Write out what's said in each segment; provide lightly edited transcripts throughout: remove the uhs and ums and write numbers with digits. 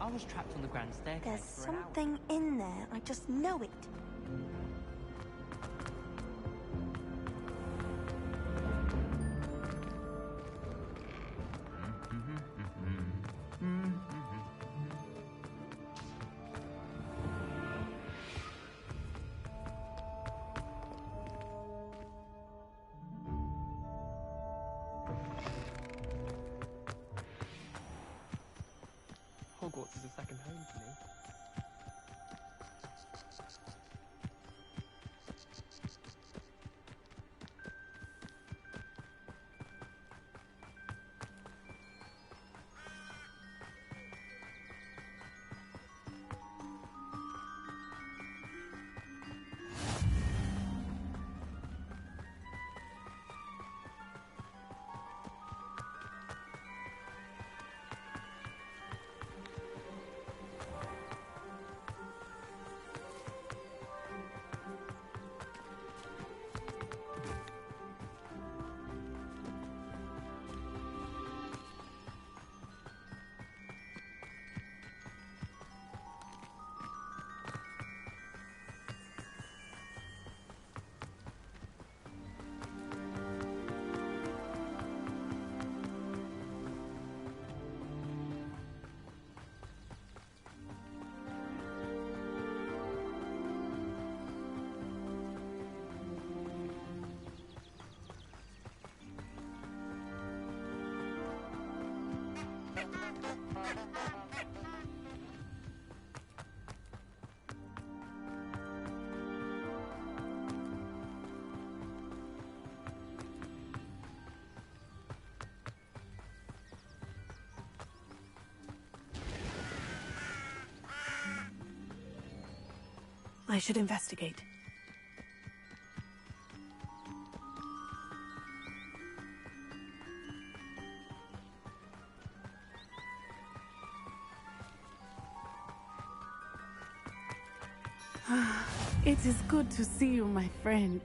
I was trapped on the grand staircase There's for an hour. something in there. I just know it. Hogwarts is a second home to me. I should investigate. It is good to see you, my friend.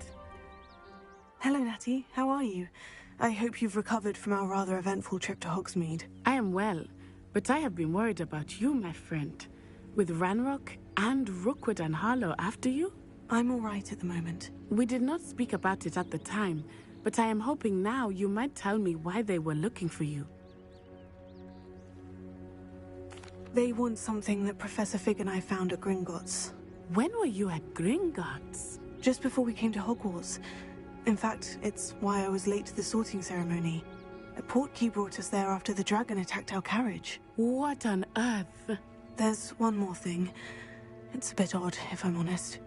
Hello, Natty. How are you? I hope you've recovered from our rather eventful trip to Hogsmeade. I am well, but I have been worried about you, my friend. With Ranrock and Rookwood and Harlow after you? I'm all right at the moment. We did not speak about it at the time, but I am hoping now you might tell me why they were looking for you. They want something that Professor Fig and I found at Gringotts. When were you at Gringotts? Just before we came to Hogwarts. In fact, it's why I was late to the sorting ceremony. A portkey brought us there after the dragon attacked our carriage. What on earth? There's one more thing. It's a bit odd, if I'm honest.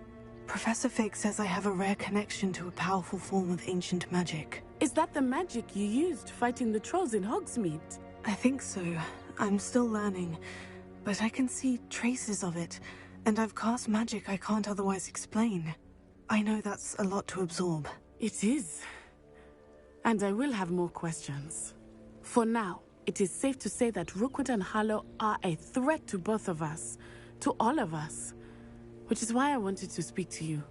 Professor Fig says I have a rare connection to a powerful form of ancient magic. Is that the magic you used fighting the trolls in Hogsmeade? I think so. I'm still learning, but I can see traces of it, and I've cast magic I can't otherwise explain. I know that's a lot to absorb. It is. And I will have more questions. For now, it is safe to say that Rookwood and Harlow are a threat to both of us, to all of us, which is why I wanted to speak to you.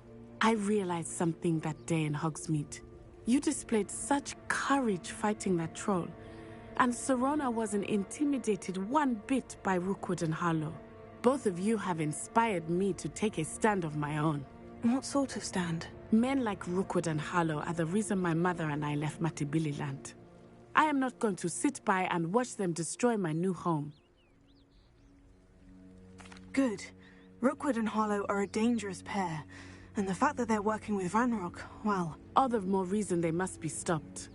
I realized something that day in Hogsmeade. You displayed such courage fighting that troll, and Serona wasn't intimidated one bit by Rookwood and Harlow. Both of you have inspired me to take a stand of my own. What sort of stand? Men like Rookwood and Harlow are the reason my mother and I left Matibili land. I am not going to sit by and watch them destroy my new home. Good. Rookwood and Harlow are a dangerous pair, and the fact that they're working with Ranrock, well... All the more reason they must be stopped.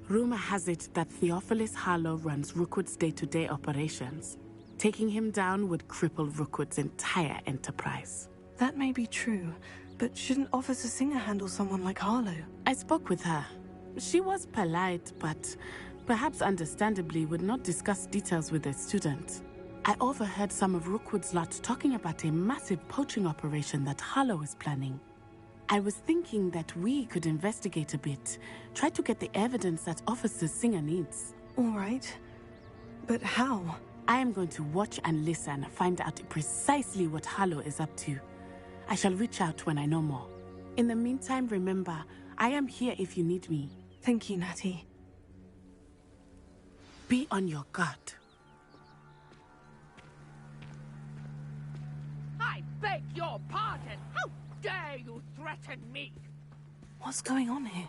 Rumor has it that Theophilus Harlow runs Rookwood's day-to-day operations. Taking him down would cripple Rookwood's entire enterprise. That may be true, but shouldn't Officer Singer handle someone like Harlow? I spoke with her. She was polite, but perhaps understandably would not discuss details with a student. I overheard some of Rookwood's lot talking about a massive poaching operation that Harlow is planning. I was thinking that we could investigate a bit, try to get the evidence that Officer Singer needs. All right. But how? I am going to watch and listen, find out precisely what Harlow is up to. I shall reach out when I know more. In the meantime, remember, I am here if you need me. Thank you, Natty. Be on your guard. dare you threaten me? What's going on here?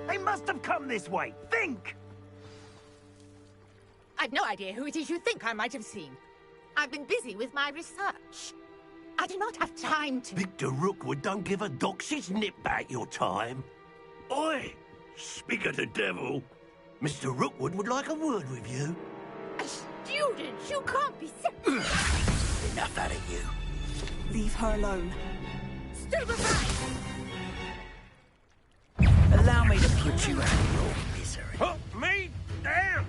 They must have come this way. Think! I've no idea who it is you think I might have seen. I've been busy with my research. I do not have time to... Victor Rookwood don't give a doxy's nip back your time. Oi! Speak of the devil. Mr. Rookwood would like a word with you. A student? You can't be so... Enough out of you. Leave her alone. Stupefy! Allow me to put you out of your misery. Put me down!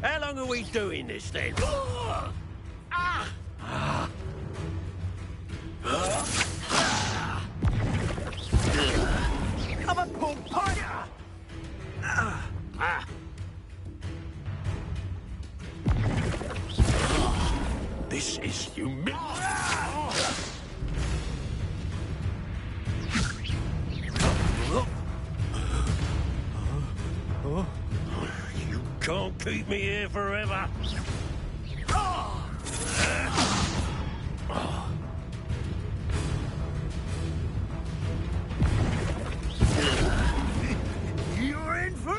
How long are we doing this, then? I'm a pork pie! This is humiliating. You can't keep me here forever. You're in for...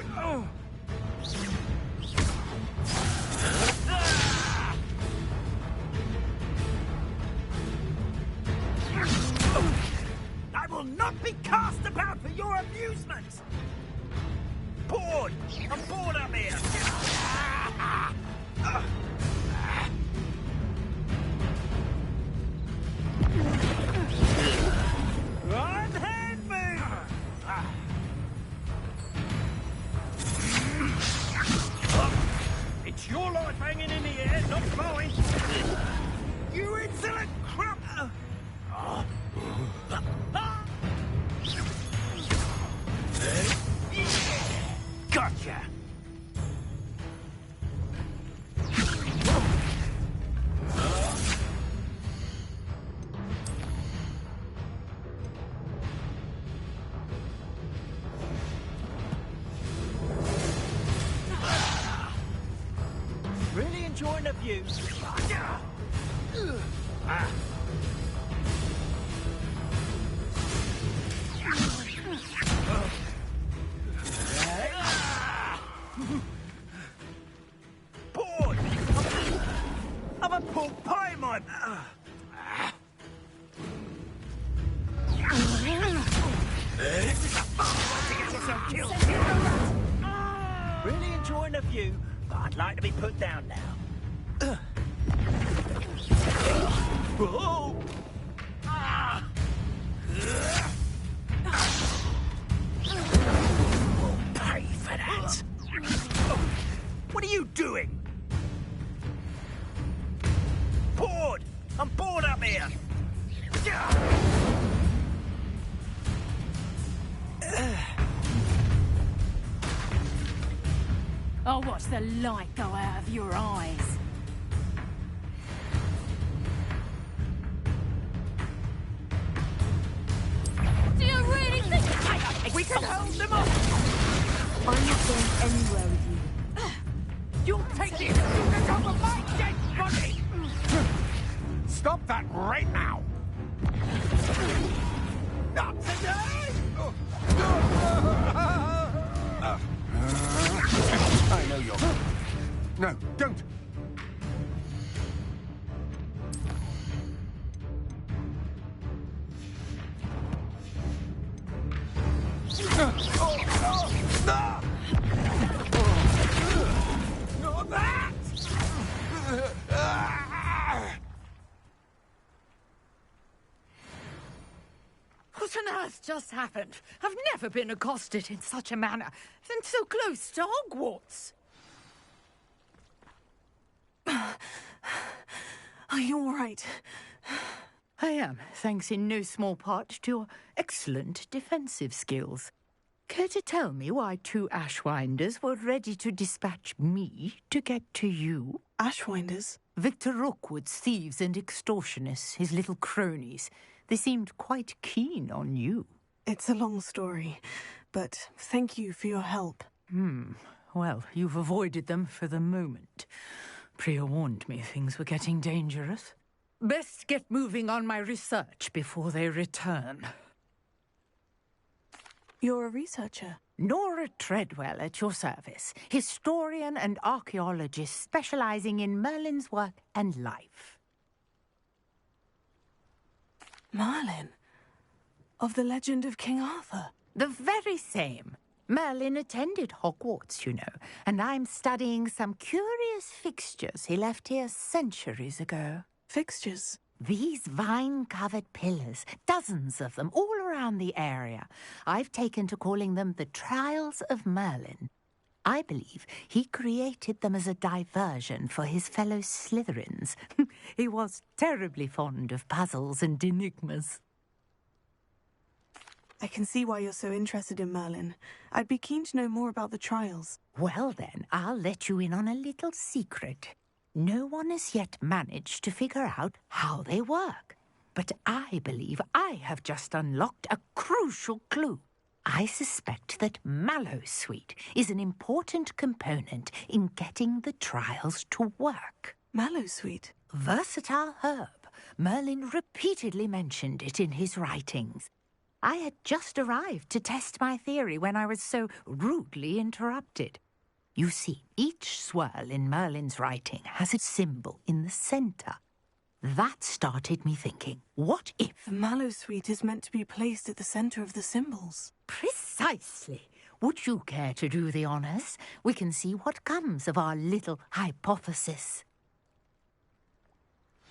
I will not be cast about for your amusement! Bored! I'm bored up here! Unhand me! It's your life hanging in the air, not mine. You insolent crump! Gotcha! Really enjoying the view. Bored! I'm a pork pie, my... This is a fun way to get yourself killed. Really enjoying the view, but I'd like to be put down now. Whoa! We'll pay for that. What are you doing? Bored! I'm bored up here! I'll watch the light go out of your eyes. Do you really think We can hold them off! I'm not going anywhere with you. You'll take this! You can come with my dead body! Stop that right now. Not today! I know you're... No, don't. Not that! What on earth just happened? I've never been accosted in such a manner, and so close to Hogwarts. Are you all right? I am, thanks in no small part to your excellent defensive skills. Care to tell me why two Ashwinders were ready to dispatch me to get to you? Ashwinders? Victor Rookwood's thieves and extortionists, his little cronies. They seemed quite keen on you. It's a long story, but thank you for your help. Well, you've avoided them for the moment. Priya warned me things were getting dangerous. Best get moving on my research before they return. You're a researcher? Nora Treadwell at your service, historian and archaeologist specializing in Merlin's work and life. Merlin? Of the legend of King Arthur? The very same. Merlin attended Hogwarts, you know, and I'm studying some curious fixtures he left here centuries ago. Fixtures? These vine-covered pillars, dozens of them, all around the area. I've taken to calling them the Trials of Merlin. I believe he created them as a diversion for his fellow Slytherins. He was terribly fond of puzzles and enigmas. I can see why you're so interested in Merlin. I'd be keen to know more about the trials. Well then, I'll let you in on a little secret. No one has yet managed to figure out how they work. But I believe I have just unlocked a crucial clue. I suspect that Mallowsweet is an important component in getting the trials to work. Mallowsweet? Versatile herb. Merlin repeatedly mentioned it in his writings. I had just arrived to test my theory when I was so rudely interrupted. You see, each swirl in Merlin's writing has a symbol in the centre. That started me thinking, what if... The Mallowsweet is meant to be placed at the centre of the symbols. Precisely. Would you care to do the honours? We can see what comes of our little hypothesis.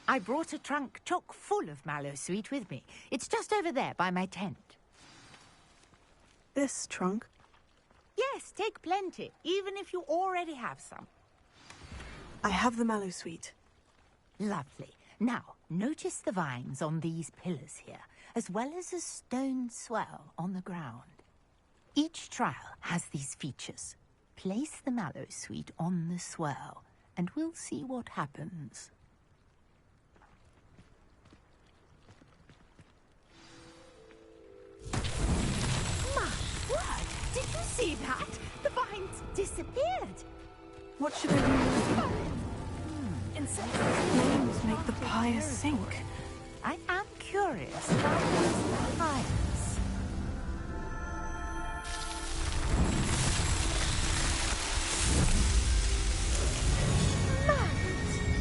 I brought a trunk chock full of Mallowsweet with me. It's just over there by my tent. This trunk? Yes, take plenty, even if you already have some. I have the Mallowsweet. Lovely. Now, notice the vines on these pillars here, as well as a stone swell on the ground. Each trial has these features. Place the Mallowsweet on the swell, and we'll see what happens. Did you see that? The vines disappeared. What should I do? Flames make the pyre sink. I am curious about these vines.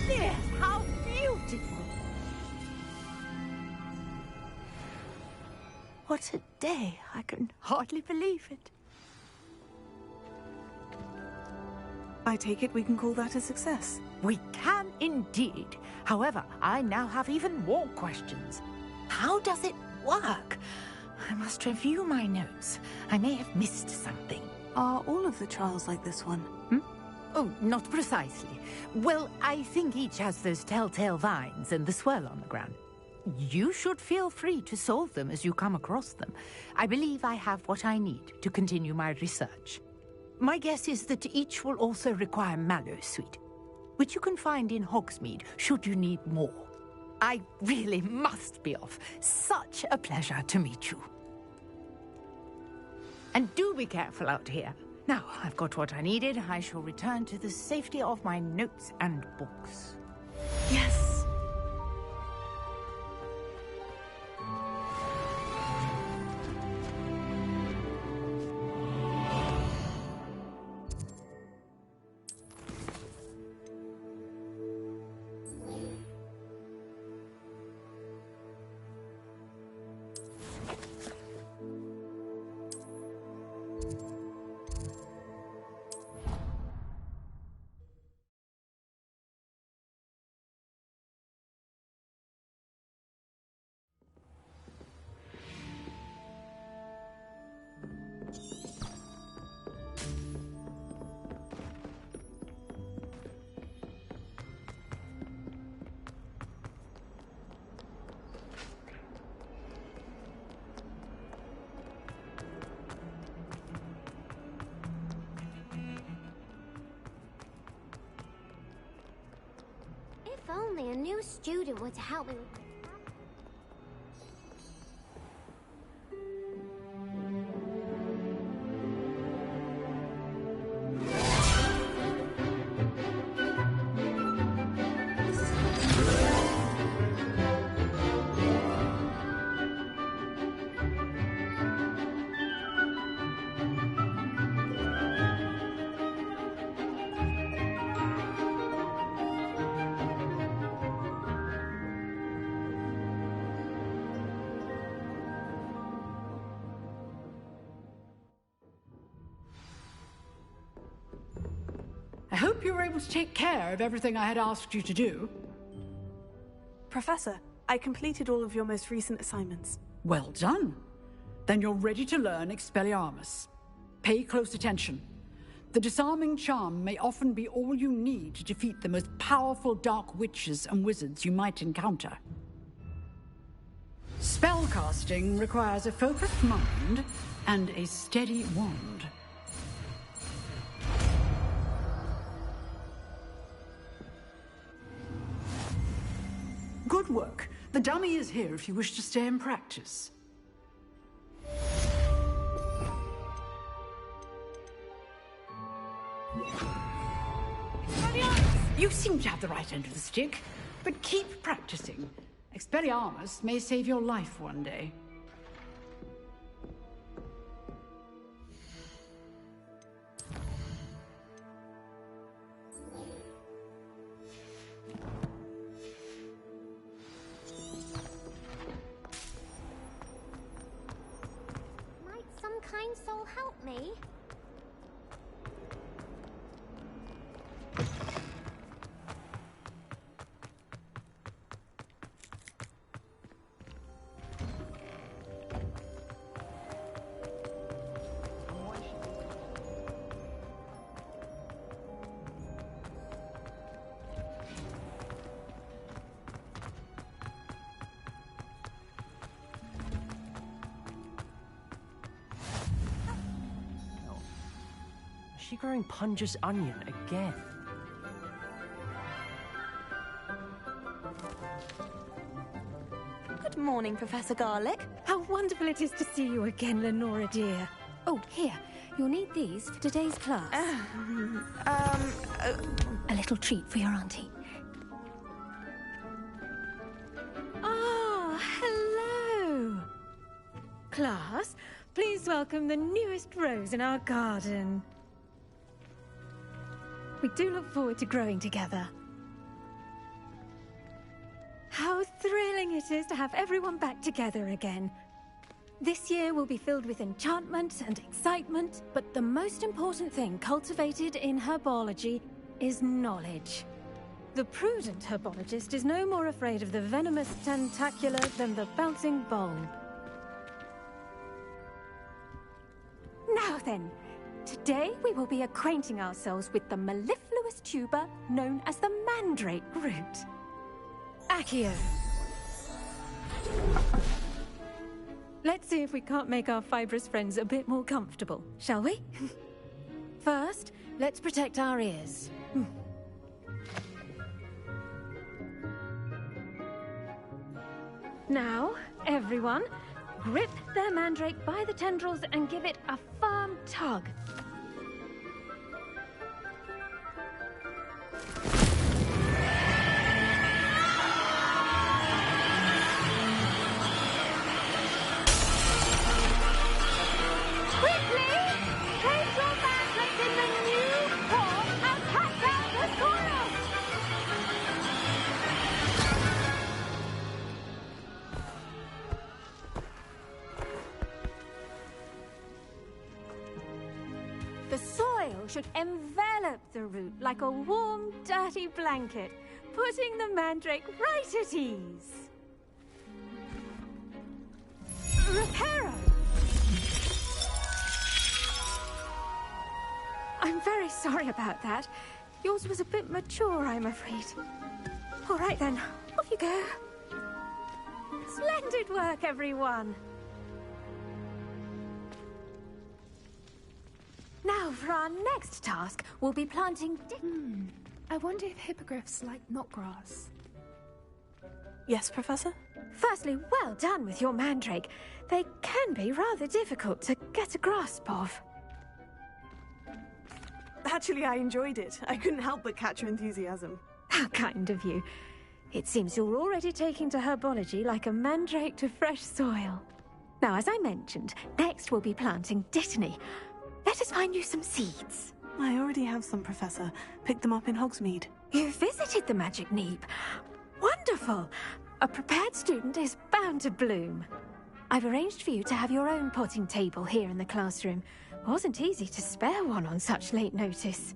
Yes, how beautiful. What a day. I can hardly believe it. I take it we can call that a success. We can indeed. However, I now have even more questions. How does it work? I must review my notes. I may have missed something. Are all of the trials like this one? Oh, not precisely. Well, I think each has those telltale vines and the swirl on the ground. You should feel free to solve them as you come across them. I believe I have what I need to continue my research. My guess is that each will also require Mallowsweet, which you can find in Hogsmeade should you need more. I really must be off. Such a pleasure to meet you. And do be careful out here. Now, I've got what I needed. I shall return to the safety of my notes and books. Yes! If only a new student were to help me with my... I hope you were able to take care of everything I had asked you to do. Professor, I completed all of your most recent assignments. Well done. Then you're ready to learn Expelliarmus. Pay close attention. The disarming charm may often be all you need to defeat the most powerful dark witches and wizards you might encounter. Spellcasting requires a focused mind and a steady wand. Good work. The dummy is here if you wish to stay and practice. You seem to have the right end of the stick, but keep practicing. Expelliarmus may save your life one day. Might some kind soul help me? Is she growing Punja's onion again? Good morning, Professor Garlic. How wonderful it is to see you again, Lenora dear. Oh, here. You'll need these for today's class. A little treat for your auntie. Ah, hello. Class, please welcome the newest rose in our garden. We do look forward to growing together. How thrilling it is to have everyone back together again. This year will be filled with enchantment and excitement, but the most important thing cultivated in herbology is knowledge. The prudent herbologist is no more afraid of the venomous tentacula than the bouncing bulb. Now then, today we will be acquainting ourselves with the mellifluous tuber known as the mandrake root. Accio. Let's see if we can't make our fibrous friends a bit more comfortable, shall we? First, let's protect our ears. Now, everyone, grip their mandrake by the tendrils and give it a firm tug. The soil should envelop the root like a warm, dirty blanket, putting the mandrake right at ease. Reparo! I'm very sorry about that. Yours was a bit mature, I'm afraid. All right then, off you go. Splendid work, everyone. Now, for our next task, we'll be planting... I wonder if hippogriffs like knotgrass. Yes, Professor? Firstly, well done with your mandrake. They can be rather difficult to get a grasp of. Actually, I enjoyed it. I couldn't help but catch your enthusiasm. How kind of you. It seems you're already taking to herbology like a mandrake to fresh soil. Now, as I mentioned, next we'll be planting Dittany. Let us find you some seeds. I already have some, Professor. Picked them up in Hogsmeade. You visited the Magic Neep. Wonderful! A prepared student is bound to bloom. I've arranged for you to have your own potting table here in the classroom. Wasn't easy to spare one on such late notice.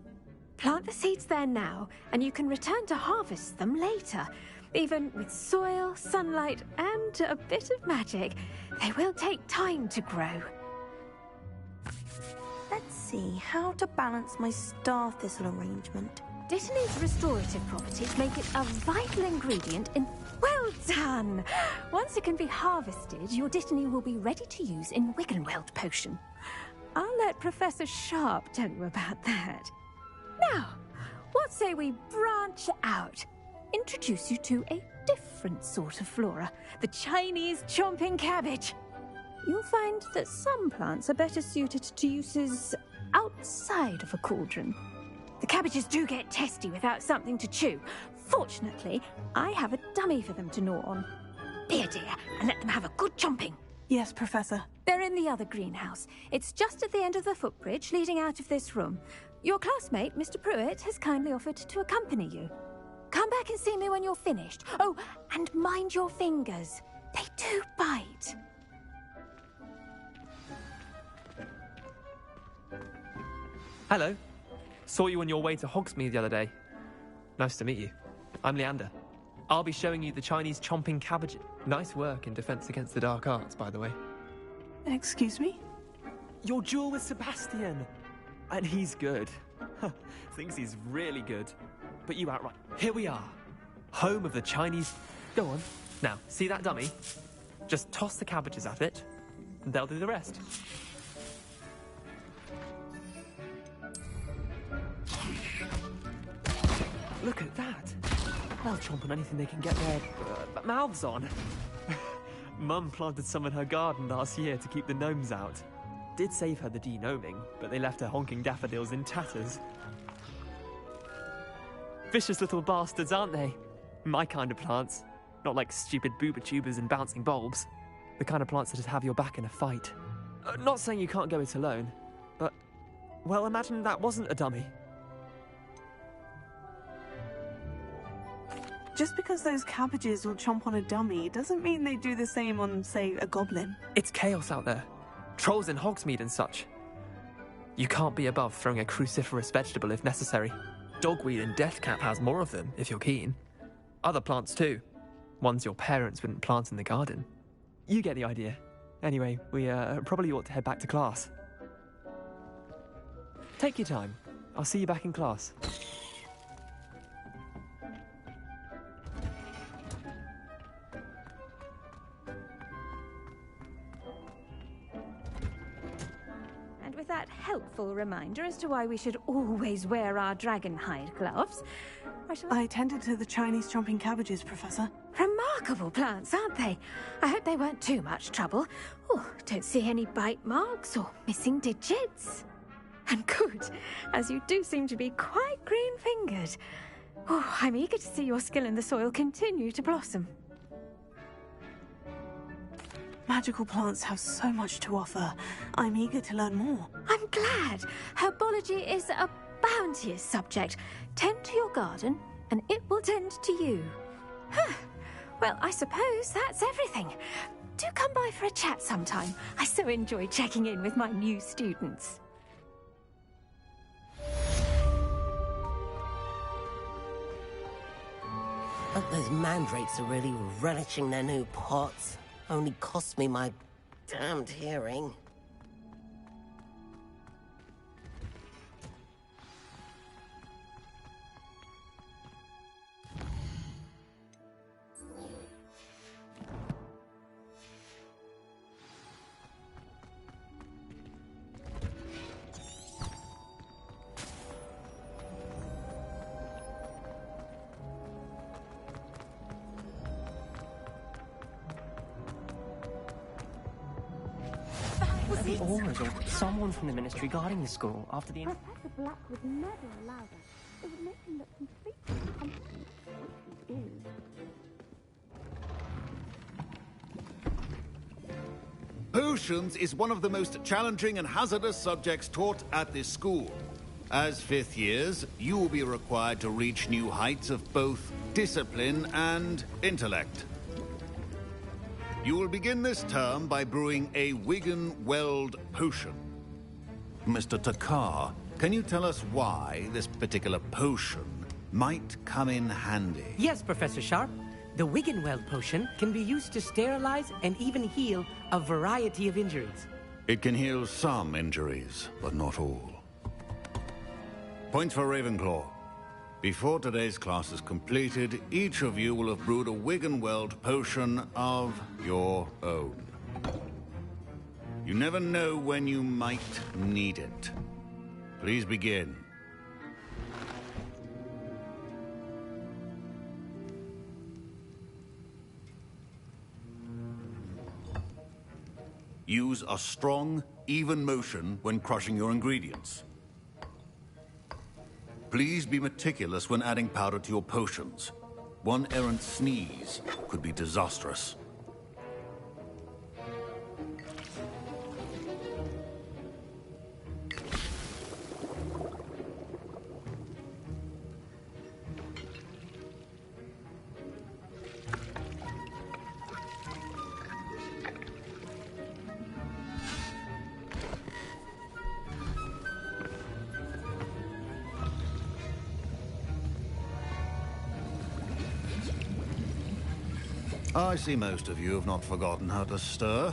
Plant the seeds there now, and you can return to harvest them later. Even with soil, sunlight, and a bit of magic, they will take time to grow. Let's see, how to balance my star thistle arrangement. Dittany's restorative properties make it a vital ingredient in... Well done! Once it can be harvested, your Dittany will be ready to use in Wiggenweld potion. I'll let Professor Sharp tell you about that. Now, what say we branch out? Introduce you to a different sort of flora, the Chinese chomping cabbage. You'll find that some plants are better suited to uses outside of a cauldron. The cabbages do get testy without something to chew. Fortunately, I have a dummy for them to gnaw on. Be a dear and let them have a good chomping. Yes, Professor. They're in the other greenhouse. It's just at the end of the footbridge leading out of this room. Your classmate, Mr. Pruitt, has kindly offered to accompany you. Come back and see me when you're finished. Oh, and mind your fingers. They do bite. Hello. Saw you on your way to Hogsmeade the other day. Nice to meet you. I'm Leander. I'll be showing you the Chinese chomping cabbage. Nice work in Defense Against the Dark Arts, by the way. Excuse me? Your duel with Sebastian. And he's good. Thinks he's really good. But you outright. Here we are. Home of the Chinese... Go on. Now, see that dummy? Just toss the cabbages at it, and they'll do the rest. Look at that. They'll chomp on anything they can get their mouths on. Mum planted some in her garden last year to keep the gnomes out. Did save her the de-gnoming, but they left her honking daffodils in tatters. Vicious little bastards, aren't they? My kind of plants. Not like stupid booba tubers and bouncing bulbs. The kind of plants that just have your back in a fight. Not saying you can't go it alone, but... Well, imagine that wasn't a dummy. Just because those cabbages will chomp on a dummy doesn't mean they do the same on, say, a goblin. It's chaos out there. Trolls in Hogsmeade and such. You can't be above throwing a cruciferous vegetable if necessary. Dogweed and deathcap has more of them, if you're keen. Other plants too. Ones your parents wouldn't plant in the garden. You get the idea. Anyway, we probably ought to head back to class. Take your time. I'll see you back in class. With that helpful reminder as to why we should always wear our dragon hide gloves, I tended to the Chinese chomping cabbages, Professor. Remarkable plants, aren't they? I hope they weren't too much trouble. Oh, don't see any bite marks or missing digits. And good, as you do seem to be quite green-fingered. Oh, I'm eager to see your skill in the soil continue to blossom. Magical plants have so much to offer. I'm eager to learn more. I'm glad. Herbology is a bounteous subject. Tend to your garden, and it will tend to you. Huh. Well, I suppose that's everything. Do come by for a chat sometime. I so enjoy checking in with my new students. Hope those mandrakes are really relishing their new pots. Only cost me my damned hearing. The Aurors or someone from the Ministry guarding the school after the... Professor Black would never allow that. It would make him look completely incompetent, which he is. Potions is one of the most challenging and hazardous subjects taught at this school. As fifth years, you will be required to reach new heights of both discipline and intellect. You will begin this term by brewing a Wigan-Weld potion. Mr. Takar, can you tell us why this particular potion might come in handy? Yes, Professor Sharp. The Wigan-Weld potion can be used to sterilize and even heal a variety of injuries. It can heal some injuries, but not all. Points for Ravenclaw. Before today's class is completed, each of you will have brewed a Wigan-Weld potion of your own. You never know when you might need it. Please begin. Use a strong, even motion when crushing your ingredients. Please be meticulous when adding powder to your potions. One errant sneeze could be disastrous. I see most of you have not forgotten how to stir.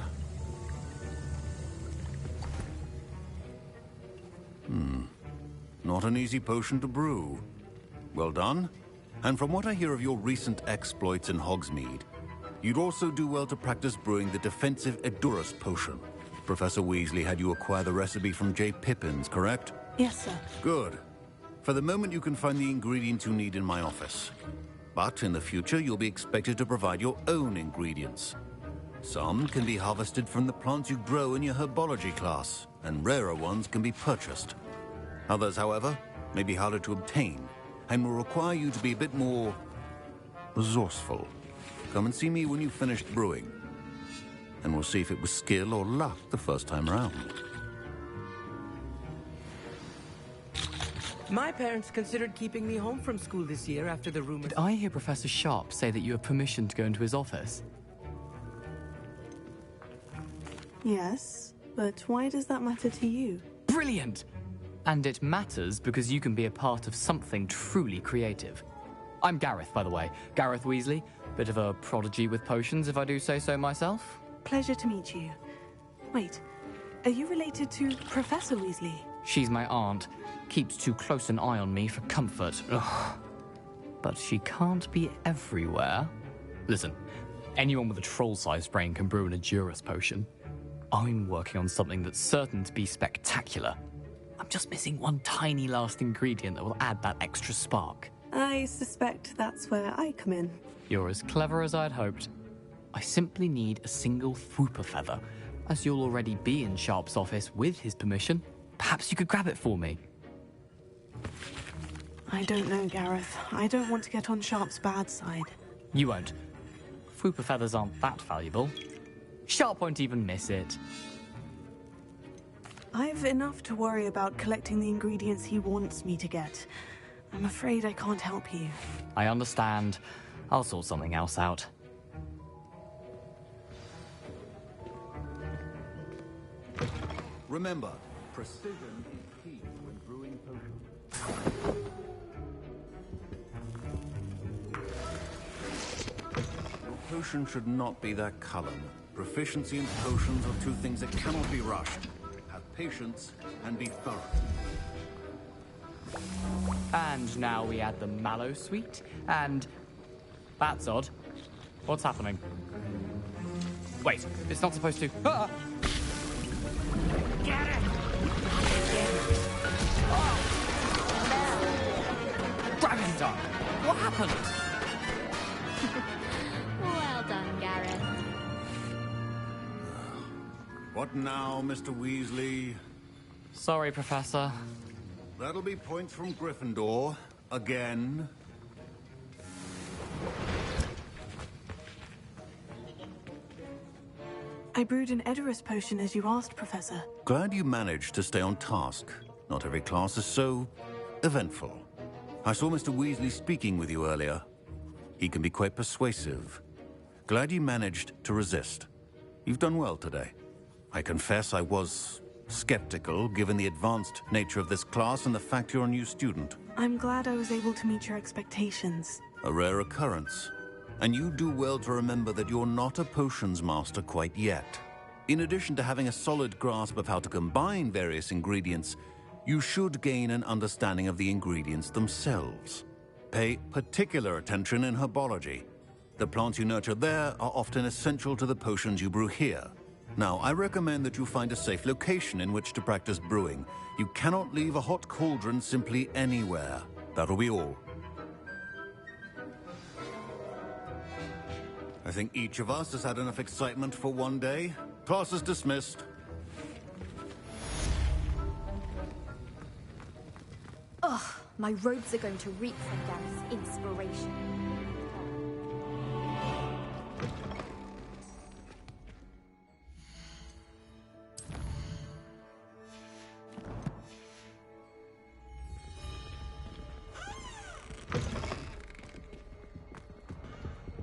Not an easy potion to brew. Well done. And from what I hear of your recent exploits in Hogsmeade, you'd also do well to practice brewing the defensive Edurus potion. Professor Weasley had you acquire the recipe from J. Pippins, correct? Yes, sir. Good. For the moment, you can find the ingredients you need in my office. But in the future, you'll be expected to provide your own ingredients. Some can be harvested from the plants you grow in your herbology class, and rarer ones can be purchased. Others, however, may be harder to obtain, and will require you to be a bit more resourceful. Come and see me when you've finished brewing, and we'll see if it was skill or luck the first time around. My parents considered keeping me home from school this year after the rumors... Did I hear Professor Sharp say that you have permission to go into his office? Yes, but why does that matter to you? Brilliant! And it matters because you can be a part of something truly creative. I'm Gareth, by the way. Gareth Weasley. Bit of a prodigy with potions, if I do say so myself. Pleasure to meet you. Wait, are you related to Professor Weasley? She's my aunt. Keeps too close an eye on me for comfort. Ugh. But she can't be everywhere. Listen, anyone with a troll-sized brain can brew an Edurus potion. I'm working on something that's certain to be spectacular. I'm just missing one tiny last ingredient that will add that extra spark. I suspect that's where I come in. You're as clever as I'd hoped. I simply need a single Fwooper feather. As you'll already be in Sharp's office with his permission, perhaps you could grab it for me. I don't know, Gareth. I don't want to get on Sharp's bad side. You won't. Fwooper feathers aren't that valuable. Sharp won't even miss it. I've enough to worry about collecting the ingredients he wants me to get. I'm afraid I can't help you. I understand. I'll sort something else out. Remember, precision is key when brewing potions. Your potion should not be that color. Proficiency and potions are two things that cannot be rushed. Have patience and be thorough. And now we add the mallow sweet, and... That's odd. What's happening? Wait, it's not supposed to... Ah! Get it! Gravity time! What happened? Well done, Gareth. What now, Mr. Weasley? Sorry, Professor. That'll be points from Gryffindor. Again. I brewed an Edorus potion as you asked, Professor. Glad you managed to stay on task. Not every class is so eventful. I saw Mr. Weasley speaking with you earlier. He can be quite persuasive. Glad you managed to resist. You've done well today. I confess I was skeptical, given the advanced nature of this class and the fact you're a new student. I'm glad I was able to meet your expectations. A rare occurrence. And you do well to remember that you're not a potions master quite yet. In addition to having a solid grasp of how to combine various ingredients, you should gain an understanding of the ingredients themselves. Pay particular attention in herbology. The plants you nurture there are often essential to the potions you brew here. Now, I recommend that you find a safe location in which to practice brewing. You cannot leave a hot cauldron simply anywhere. That'll be all. I think each of us has had enough excitement for one day. Class is dismissed. Ugh, my robes are going to reek from Gareth's inspiration.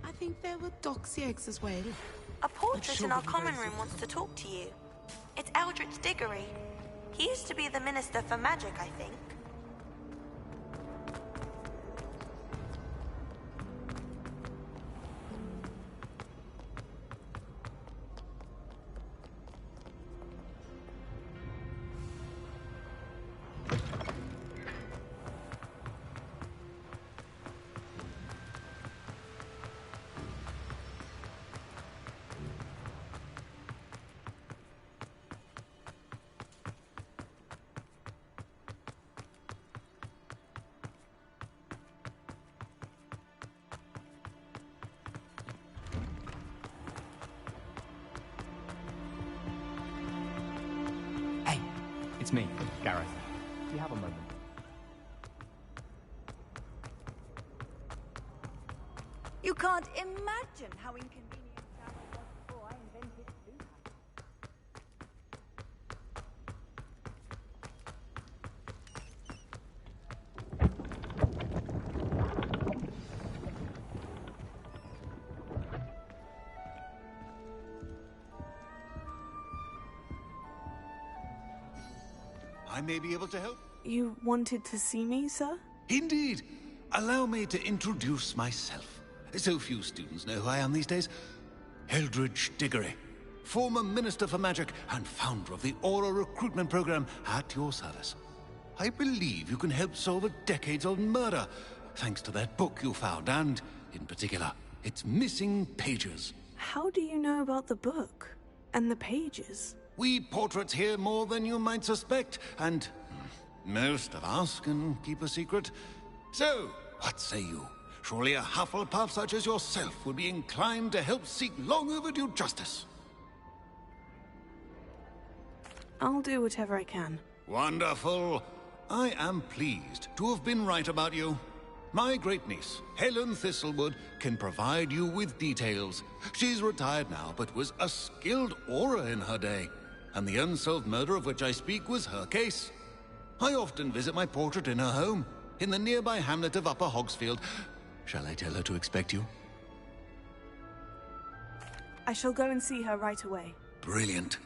I think there were doxy eggs as well. A portrait in our common room wants to talk to you. It's Eldritch Diggory. He used to be the Minister for Magic, I think. It's me, Gareth. Do you have a moment? You can't imagine how inconvenient travel was before I invented food. I may be able to help. You wanted to see me, sir? Indeed. Allow me to introduce myself. So few students know who I am these days. Eldritch Diggory, former Minister for Magic and founder of the Aura Recruitment Program, at your service. I believe you can help solve a decades-old murder, thanks to that book you found, and, in particular, its missing pages. How do you know about the book? And the pages? We portraits hear more than you might suspect, and most of us can keep a secret. So, what say you? Surely a Hufflepuff such as yourself would be inclined to help seek long overdue justice. I'll do whatever I can. Wonderful. I am pleased to have been right about you. My great-niece, Helen Thistlewood, can provide you with details. She's retired now, but was a skilled aura in her day. And the unsolved murder of which I speak was her case. I often visit my portrait in her home, in the nearby hamlet of Upper Hogsfield. Shall I tell her to expect you? I shall go and see her right away. Brilliant.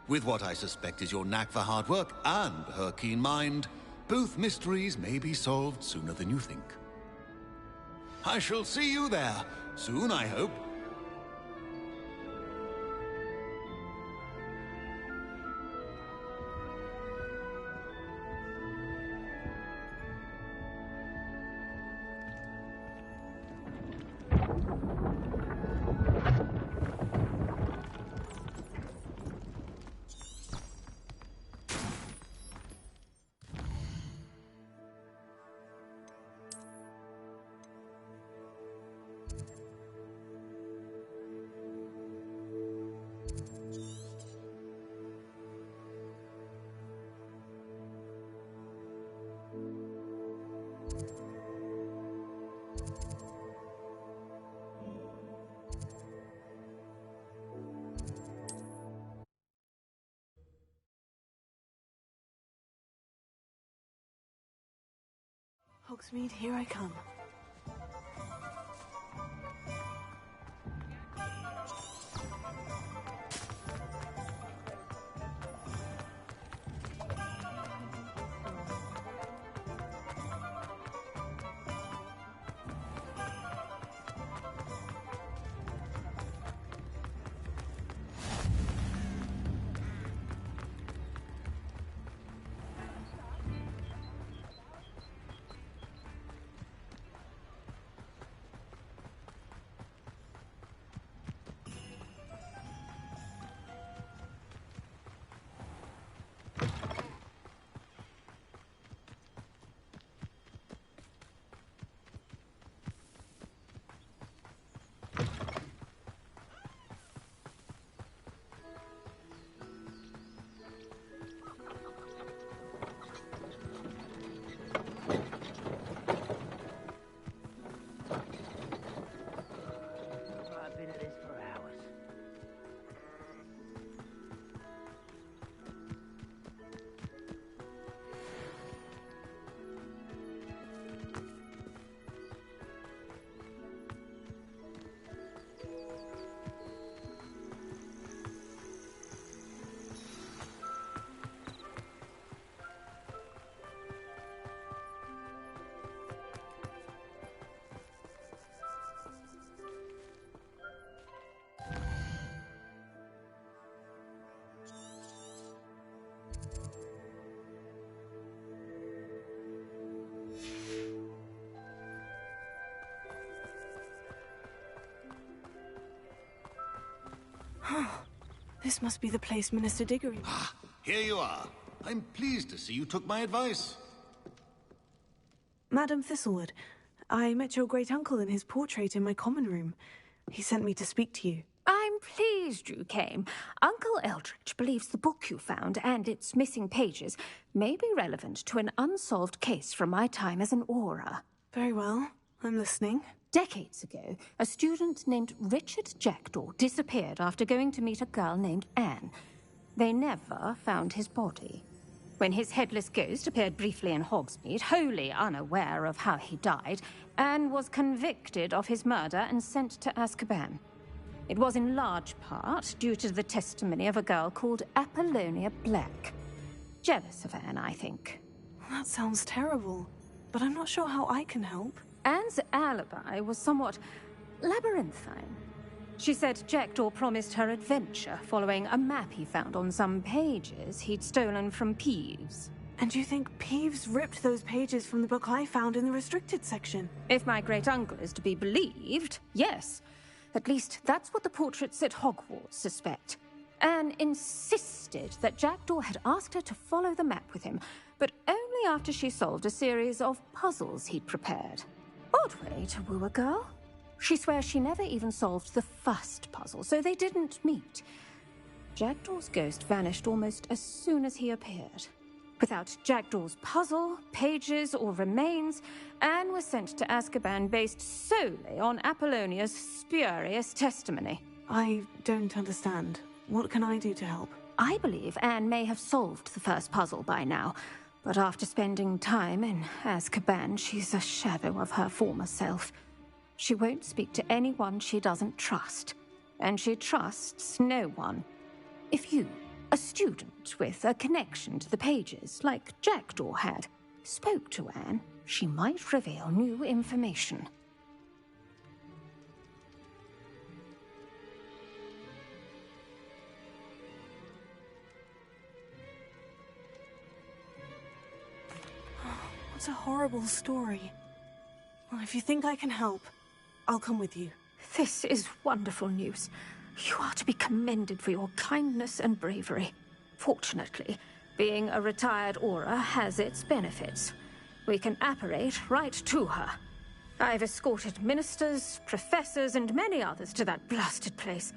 With what I suspect is your knack for hard work and her keen mind, both mysteries may be solved sooner than you think. I shall see you there, soon I hope. Hogsmeade, here I come. This must be the place Minister Diggory... Here you are. I'm pleased to see you took my advice. Madam Thistlewood, I met your great-uncle in his portrait in my common room. He sent me to speak to you. I'm pleased you came. Uncle Eldritch believes the book you found and its missing pages may be relevant to an unsolved case from my time as an Auror. Very well. I'm listening. Decades ago, a student named Richard Jackdaw disappeared after going to meet a girl named Anne. They never found his body. When his headless ghost appeared briefly in Hogsmeade, wholly unaware of how he died, Anne was convicted of his murder and sent to Azkaban. It was in large part due to the testimony of a girl called Apollonia Black. Jealous of Anne, I think. That sounds terrible, but I'm not sure how I can help. Anne's alibi was somewhat labyrinthine. She said Jackdaw promised her adventure following a map he found on some pages he'd stolen from Peeves. And you think Peeves ripped those pages from the book I found in the restricted section? If my great-uncle is to be believed, yes. At least that's what the portraits at Hogwarts suspect. Anne insisted that Jackdaw had asked her to follow the map with him, but only after she solved a series of puzzles he'd prepared. Odd way to woo a girl. She swears she never even solved the first puzzle, so they didn't meet. Jackdaw's ghost vanished almost as soon as he appeared. Without Jackdaw's puzzle, pages, or remains, Anne was sent to Azkaban based solely on Apollonia's spurious testimony. I don't understand. What can I do to help? I believe Anne may have solved the first puzzle by now, but after spending time in Azkaban, she's a shadow of her former self. She won't speak to anyone she doesn't trust, and she trusts no one. If you, a student with a connection to the pages, like Jackdaw had, spoke to Anne, she might reveal new information. What a horrible story. Well, if you think I can help, I'll come with you. This is wonderful news. You are to be commended for your kindness and bravery. Fortunately, being a retired Auror has its benefits. We can apparate right to her. I've escorted ministers, professors, and many others to that blasted place.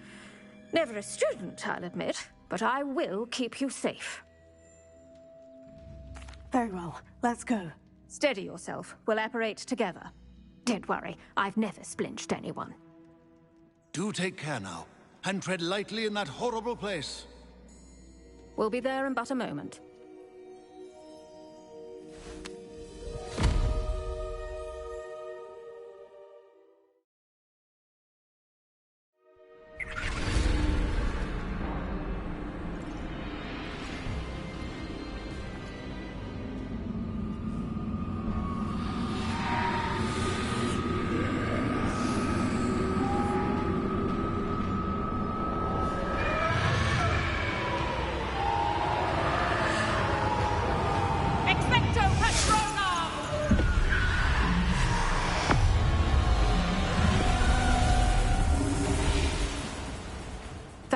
Never a student, I'll admit, but I will keep you safe. Very well. Let's go. Steady yourself. We'll apparate together. Don't worry, I've never splinched anyone. Do take care now, and tread lightly in that horrible place. We'll be there in but a moment.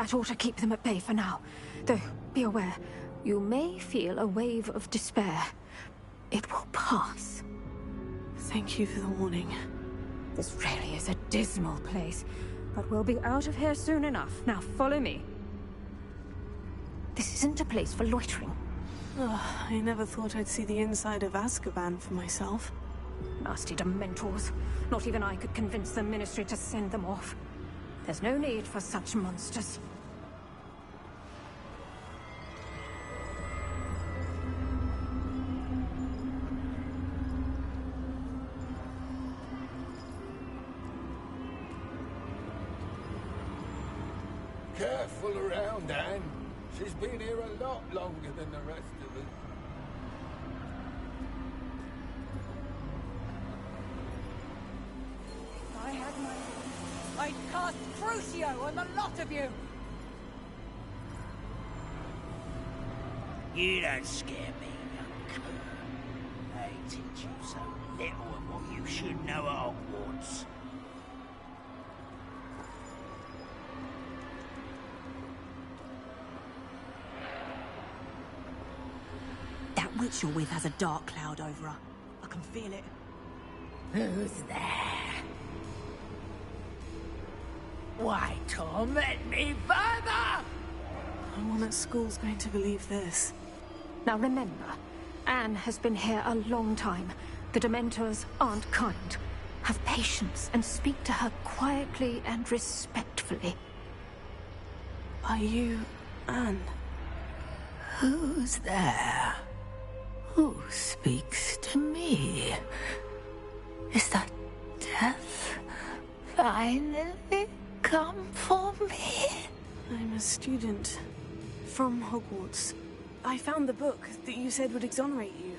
That ought to keep them at bay for now. Though, be aware, you may feel a wave of despair. It will pass. Thank you for the warning. This really is a dismal place, but we'll be out of here soon enough. Now follow me. This isn't a place for loitering. I never thought I'd see the inside of Azkaban for myself. Nasty Dementors. Not even I could convince the Ministry to send them off. There's no need for such monsters. Careful around, Anne. She's been here a lot longer than the rest of us. If I had my... I'd cast Crucio on the lot of you! You don't scare me, young cur. They teach you so little of what you should know at Hogwarts. That witch you're with has a dark cloud over her. I can feel it. Who's there? Why torment me further? No one at school's going to believe this. Now remember, Anne has been here a long time. The Dementors aren't kind. Have patience and speak to her quietly and respectfully. Are you Anne? Who's there? Who speaks to me? Is that death finally come for me? I'm a student from Hogwarts. I found the book that you said would exonerate you.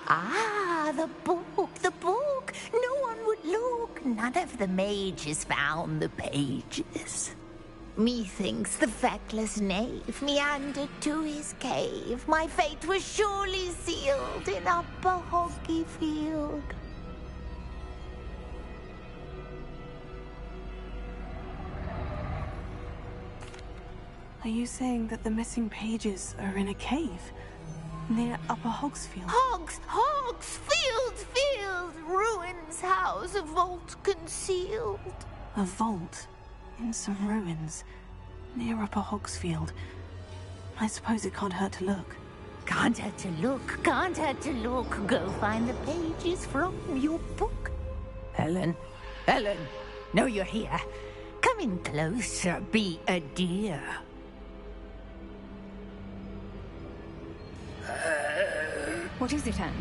Ah, the book, the book. No one would look. None of the mages found the pages. Methinks the feckless knave meandered to his cave. My fate was surely sealed in Upper Hoggyfield. Are you saying that the missing pages are in a cave near Upper Hogsfield? Field, ruins house, a vault concealed. A vault in some ruins near Upper Hogsfield. I suppose it can't hurt to look. Can't hurt to look, can't hurt to look. Go find the pages from your book. Helen, know you're here. Come in closer, be a dear. What is it, Anne?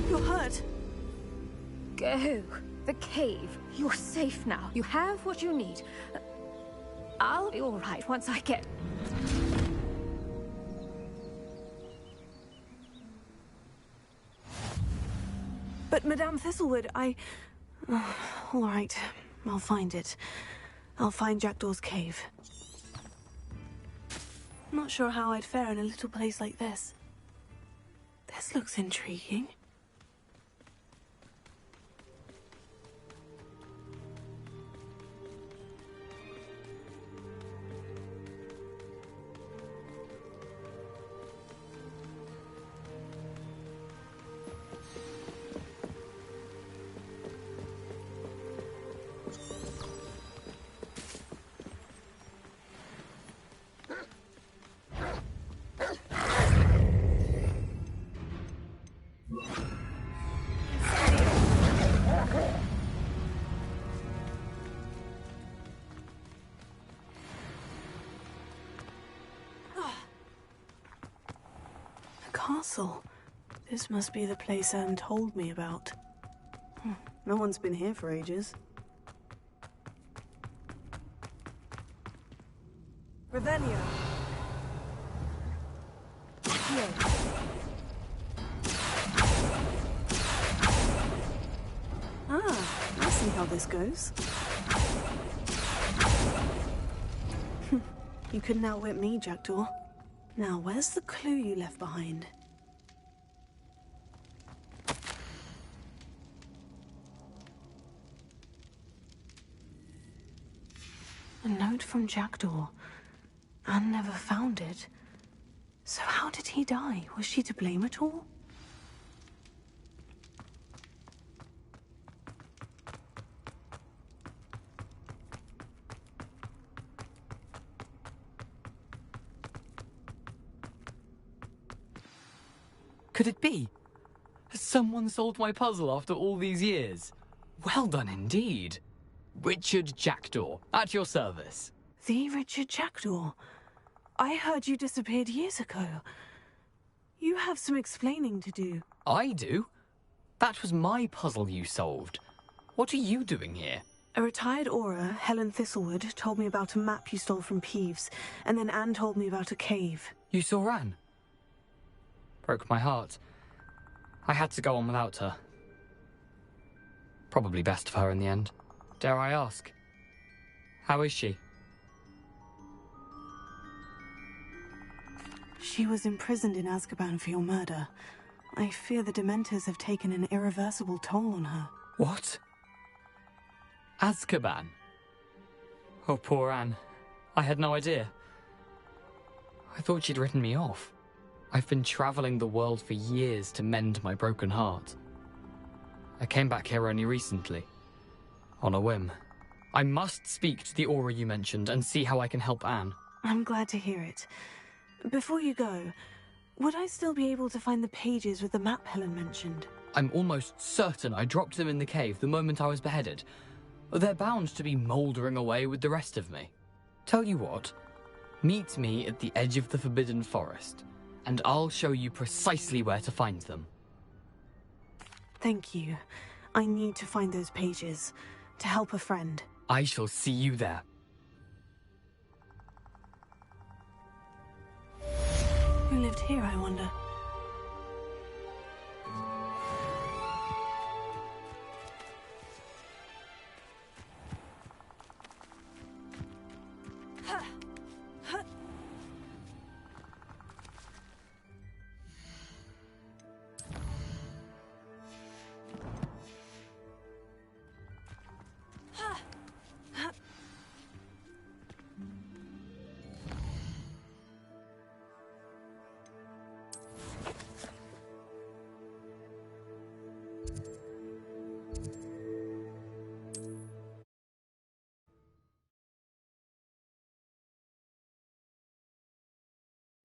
You're hurt. Go. The cave. You're safe now. You have what you need. I'll be all right once I get... But Madame Thistlewood, all right, I'll find it. I'll find Jackdaw's cave. Not sure how I'd fare in a little place like this. This looks intriguing. Castle. This must be the place Anne told me about. No one's been here for ages. Revelio. Here. Ah, I see how this goes. You couldn't outwit me, Jackdaw. Now, where's the clue you left behind? A note from Jackdaw. Anne never found it. So how did he die? Was she to blame at all? Could it be? Has someone solved my puzzle after all these years? Well done indeed. Richard Jackdaw, at your service. The Richard Jackdaw? I heard you disappeared years ago. You have some explaining to do. I do? That was my puzzle you solved. What are you doing here? A retired Aura, Helen Thistlewood, told me about a map you stole from Peeves, and then Anne told me about a cave. You saw Anne? Broke my heart. I had to go on without her. Probably best for her in the end. Dare I ask? How is she? She was imprisoned in Azkaban for your murder. I fear the Dementors have taken an irreversible toll on her. What? Azkaban? Oh, poor Anne. I had no idea. I thought she'd written me off. I've been traveling the world for years to mend my broken heart. I came back here only recently. On a whim. I must speak to the Aura you mentioned and see how I can help Anne. I'm glad to hear it. Before you go, would I still be able to find the pages with the map Helen mentioned? I'm almost certain I dropped them in the cave the moment I was beheaded. They're bound to be mouldering away with the rest of me. Tell you what, meet me at the edge of the Forbidden Forest, and I'll show you precisely where to find them. Thank you. I need to find those pages, to help a friend. I shall see you there. Who lived here, I wonder?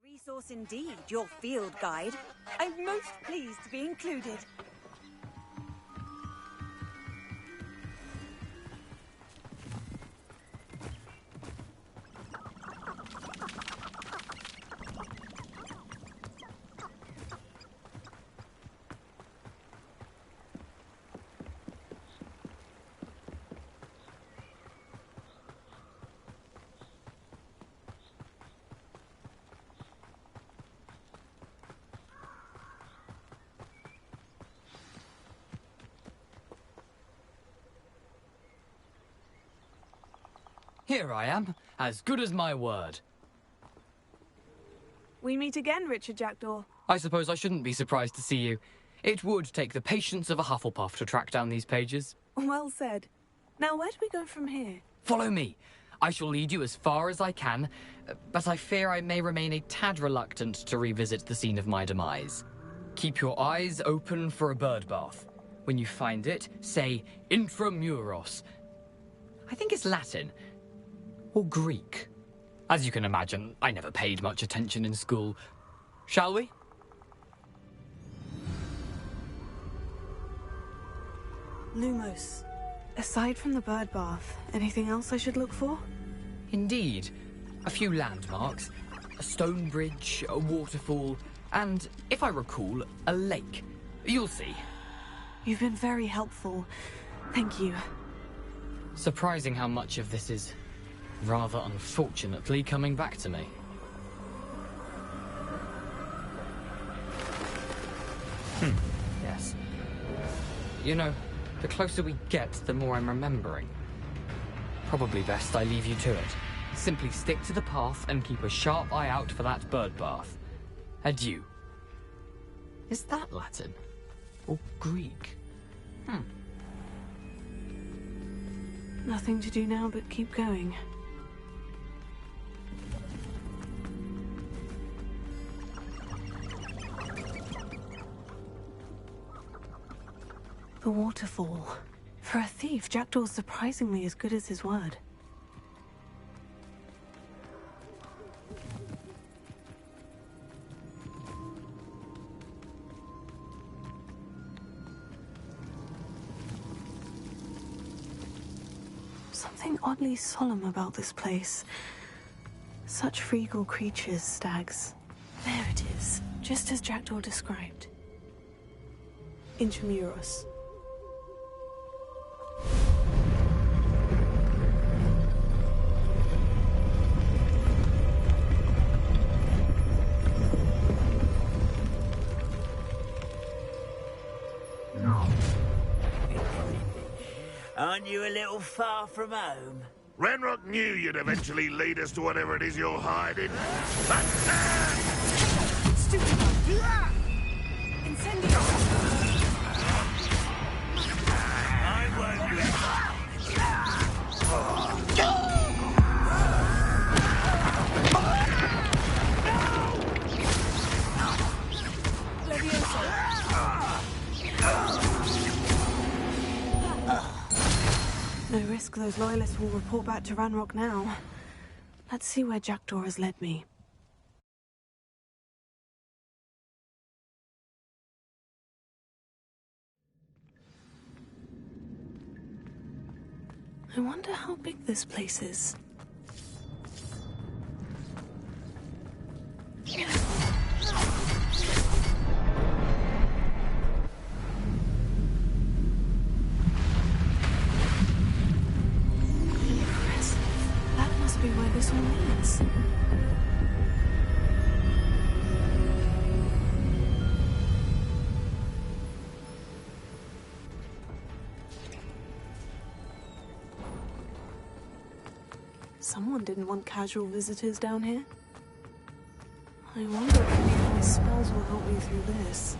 Resource indeed, your field guide. I'm most pleased to be included. Here I am, as good as my word. We meet again, Richard Jackdaw. I suppose I shouldn't be surprised to see you. It would take the patience of a Hufflepuff to track down these pages. Well said. Now, where do we go from here? Follow me. I shall lead you as far as I can, but I fear I may remain a tad reluctant to revisit the scene of my demise. Keep your eyes open for a bird bath. When you find it, say intramuros. I think it's Latin. Or Greek. As you can imagine, I never paid much attention in school. Shall we? Lumos. Aside from the bird bath, anything else I should look for? Indeed. A few landmarks. A stone bridge, a waterfall, and, if I recall, a lake. You'll see. You've been very helpful. Thank you. Surprising how much of this is, rather unfortunately, coming back to me. Yes. You know, the closer we get, the more I'm remembering. Probably best I leave you to it. Simply stick to the path and keep a sharp eye out for that bird bath. Adieu. Is that Latin? Or Greek? Nothing to do now but keep going. The waterfall. For a thief, Jackdaw's surprisingly as good as his word. Something oddly solemn about this place. Such regal creatures, stags. There it is, just as Jackdaw described. Intramuros. Aren't you a little far from home? Ranrock knew you'd eventually lead us to whatever it is you're hiding. I won't No risk those loyalists will report back to Ranrock now. Let's see where Jackdaw has led me. I wonder how big this place is. That must be where this all leads. Someone didn't want casual visitors down here. I wonder if any of my spells will help me through this.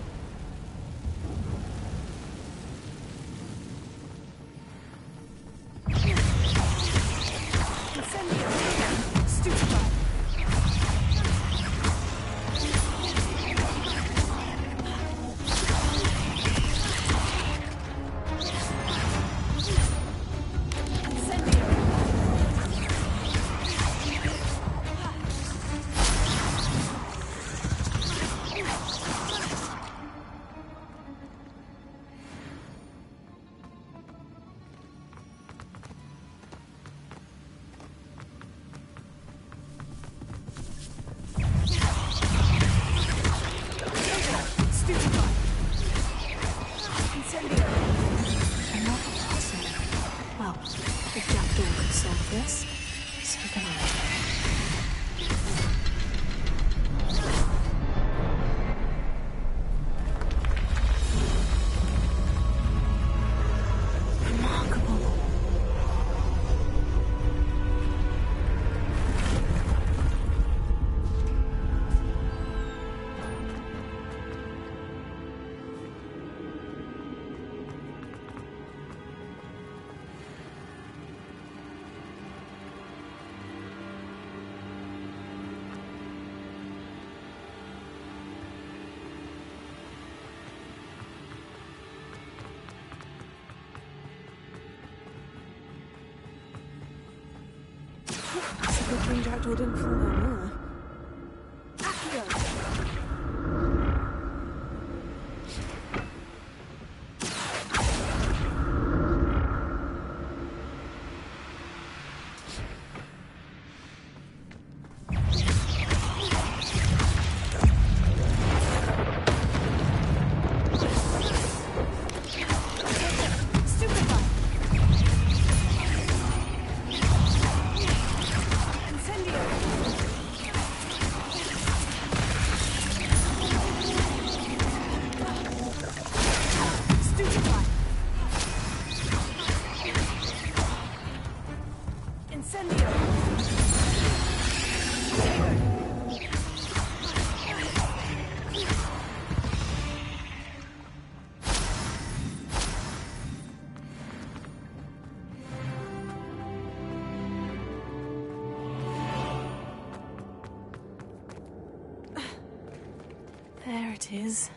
Well, if Jackdaw could solve this, so can I. It's a good thing Jackdaw didn't fall down there. it is.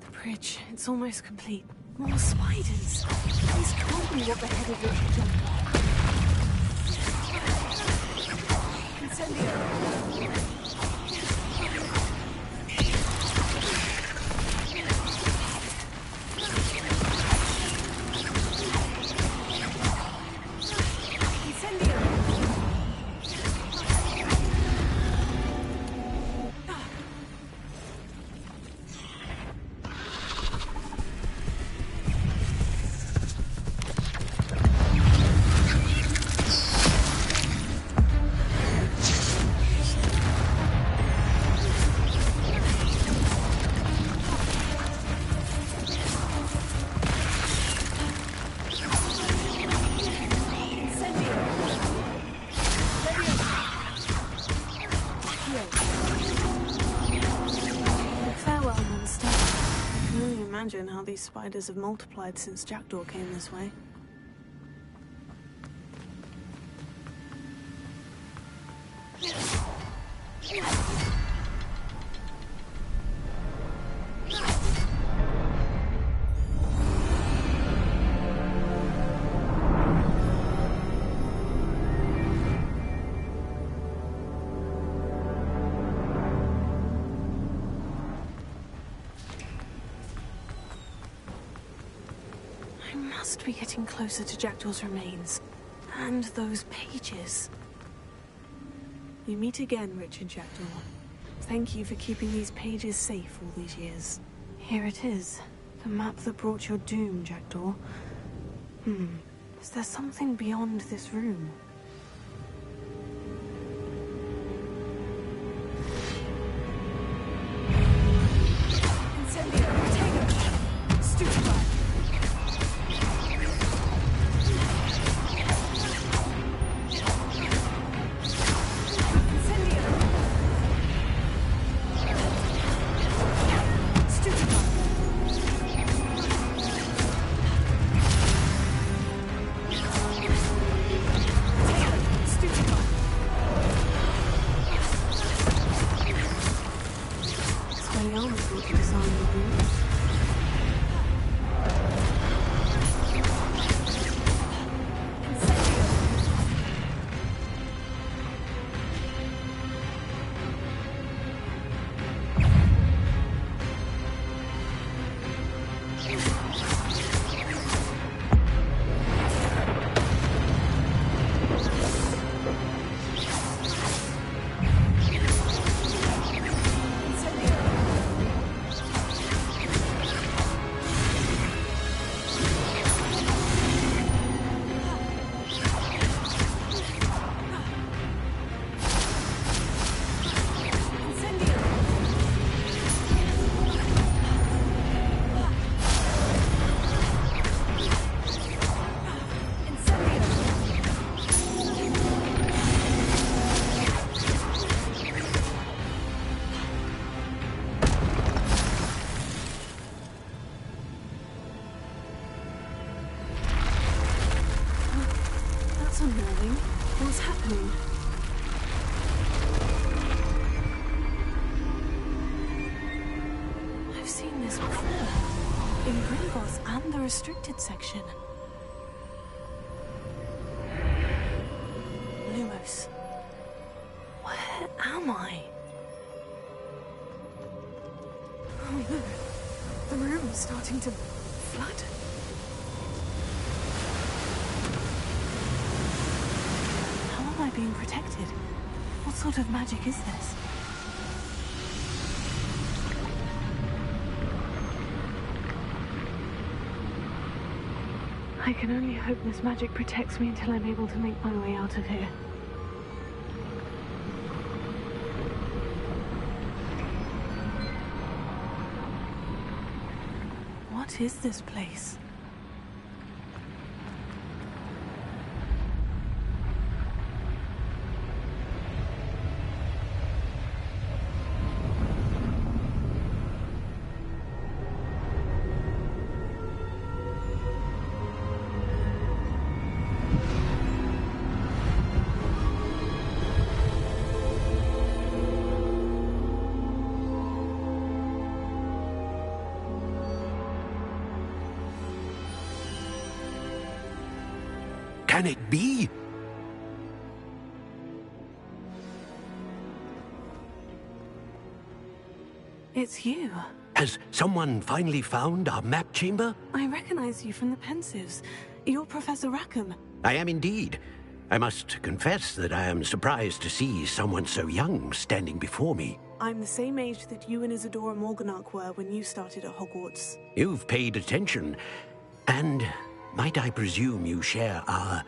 The bridge. It's almost complete. More spiders. These can't be what the head of Richard jumped on. Incendio. Imagine how these spiders have multiplied since Jackdaw came this way. Must be getting closer to Jackdaw's remains. And those pages. You meet again, Richard Jackdaw. Thank you for keeping these pages safe all these years. Here it is. The map that brought your doom, Jackdaw. Is there something beyond this room? What's happening? I've seen this before. In Gringotts and the restricted section. Lumos. Where am I? Oh no. The room is starting to flood. Being protected? What sort of magic is this? I can only hope this magic protects me until I'm able to make my way out of here. What is this place? Can it be? It's you. Has someone finally found our map chamber? I recognize you from the Pensives. You're Professor Rackham. I am indeed. I must confess that I am surprised to see someone so young standing before me. I'm the same age that you and Isadora Morganach were when you started at Hogwarts. You've paid attention. And might I presume you share our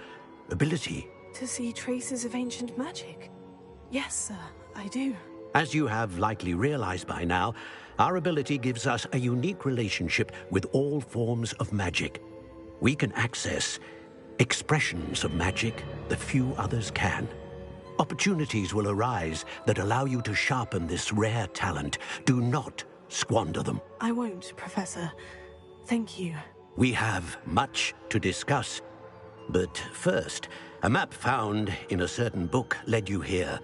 ability? To see traces of ancient magic? Yes, sir, I do. As you have likely realized by now, our ability gives us a unique relationship with all forms of magic. We can access expressions of magic that few others can. Opportunities will arise that allow you to sharpen this rare talent. Do not squander them. I won't, Professor. Thank you. We have much to discuss. But first, a map found in a certain book led you here.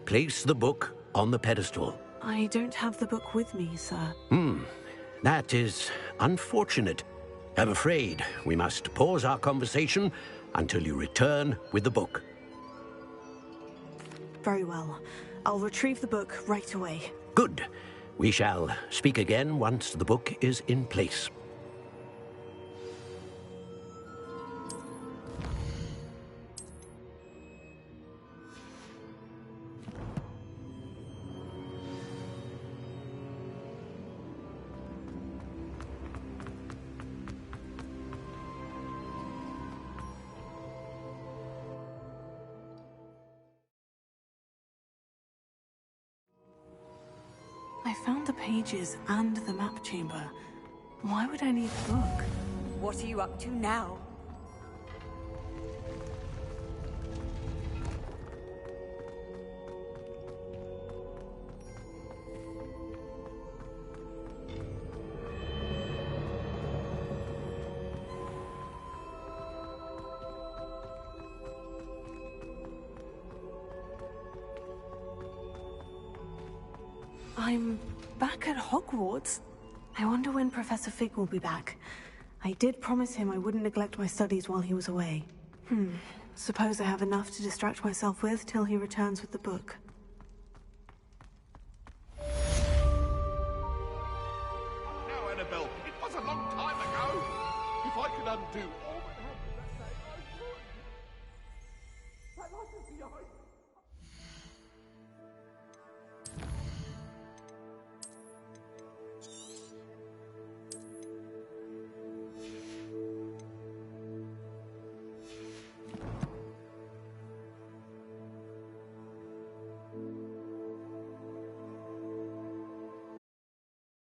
Place the book on the pedestal. I don't have the book with me, sir. That is unfortunate. I'm afraid we must pause our conversation until you return with the book. Very well. I'll retrieve the book right away. Good. We shall speak again once the book is in place. I found the pages and the map chamber. Why would I need the book? What are you up to now? I'm back at Hogwarts. I wonder when Professor Fig will be back. I did promise him I wouldn't neglect my studies while he was away. Suppose I have enough to distract myself with till he returns with the book. Now, Annabelle, it was a long time ago. If I could undo all that happened that day, I would. That light is behind me.